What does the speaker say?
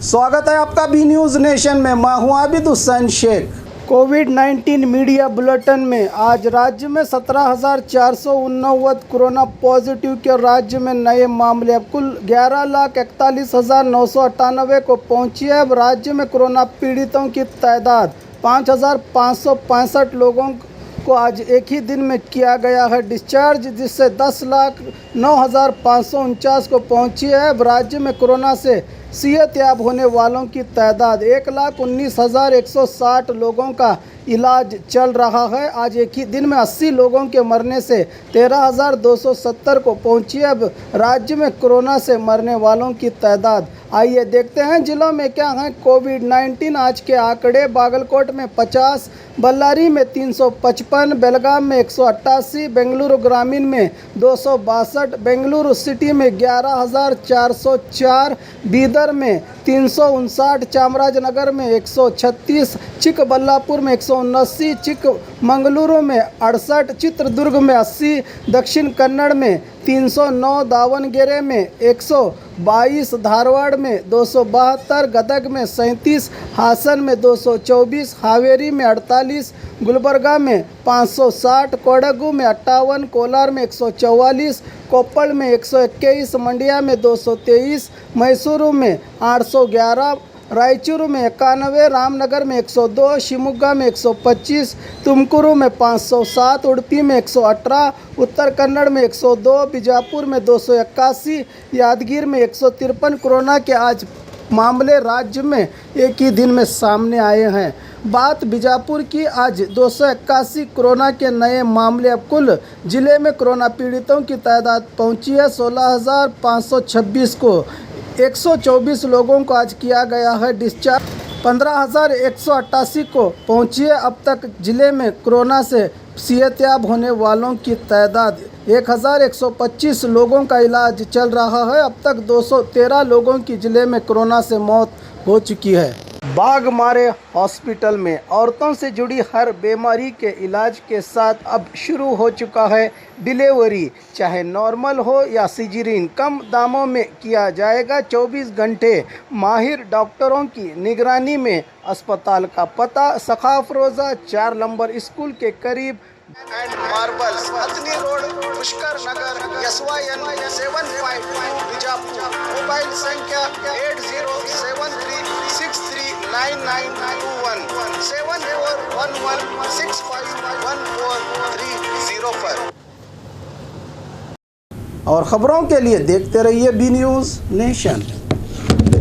स्वागत है आपका बी न्यूज़ नेशन में। मैं हूं आबिद हुसैन शेख। कोविड-19 मीडिया बुलेटिन में आज राज्य में 17,489 कोरोना पॉजिटिव के राज्य में नए मामले अब कुल 11,41,998 को पहुंची है। अब राज्य में कोरोना पीड़ितों की तादाद 5,565 लोगों को आज एक ही दिन में किया गया है डिस्चार्ज, जिससे 10,09,549 को पहुंची है। अब राज्य में कोरोना से सेहतयाब होने वालों की तादाद 1,19,160 लोगों का इलाज चल रहा है। आज एक ही दिन में 80 लोगों के मरने से 13,270 को पहुंची। अब राज्य में कोरोना से मरने वालों की तादाद, आइए देखते हैं जिलों में क्या हैं कोविड-19 आज के आंकड़े। बागलकोट में 50, बल्लारी में 355, बेलगाम में 188, बेंगलुरु ग्रामीण में 262, बेंगलुरु सिटी में 11,404, बीदर में 359, चामराजनगर में 136, चिकबल्लापुर में 179, चिकमंगलुरु में 68, चित्रदुर्ग में 80, दक्षिण कन्नड़ में 309, दावणगेरे में 122, धारवाड़ में 272, गदग में 37, हासन में 224, हावेरी में 48, गुलबर्गा में 560, कोडगु में 58, कोलार में 144, कोप्पल में 121, मंडिया में 223, मैसूरू में 811, रायचूर में 91, रामनगर में 102, शिवमोगा में 125, तुमकुरू में 507, उडुपी में 118, उत्तर कन्नड़ में 102, बीजापुर में 281, यादगीर में 153 कोरोना के आज मामले राज्य में एक ही दिन में सामने आए हैं। बात बीजापुर की, आज 281 कोरोना के नए मामले। अब कुल जिले में कोरोना पीड़ितों की तादाद पहुंची है 16,526 को। 124 लोगों को आज किया गया है डिस्चार्ज। 15,188 को पहुंची है। अब तक जिले में कोरोना से सेहतयाब होने वालों की तादाद 1,125 लोगों का इलाज चल रहा है। अब तक 213 लोगों की जिले में कोरोना से मौत हो चुकी है। बाघमारे हॉस्पिटल में औरतों से जुड़ी हर बीमारी के इलाज के साथ अब शुरू हो चुका है डिलीवरी, चाहे नॉर्मल हो या सिजेरियन, कम दामों में किया जाएगा। 24 घंटे माहिर डॉक्टरों की निगरानी में। अस्पताल का पता सखाफ रोज़ा 4 नंबर स्कूल के करीब एंड मार्बल्स, हथनी road, Pushkar Nagar, SYN 752 Bijapur. Mobile संख्या 8073639921 7411651430 पर। और खबरों के लिए देखते रहिए बी न्यूज़ नेशन।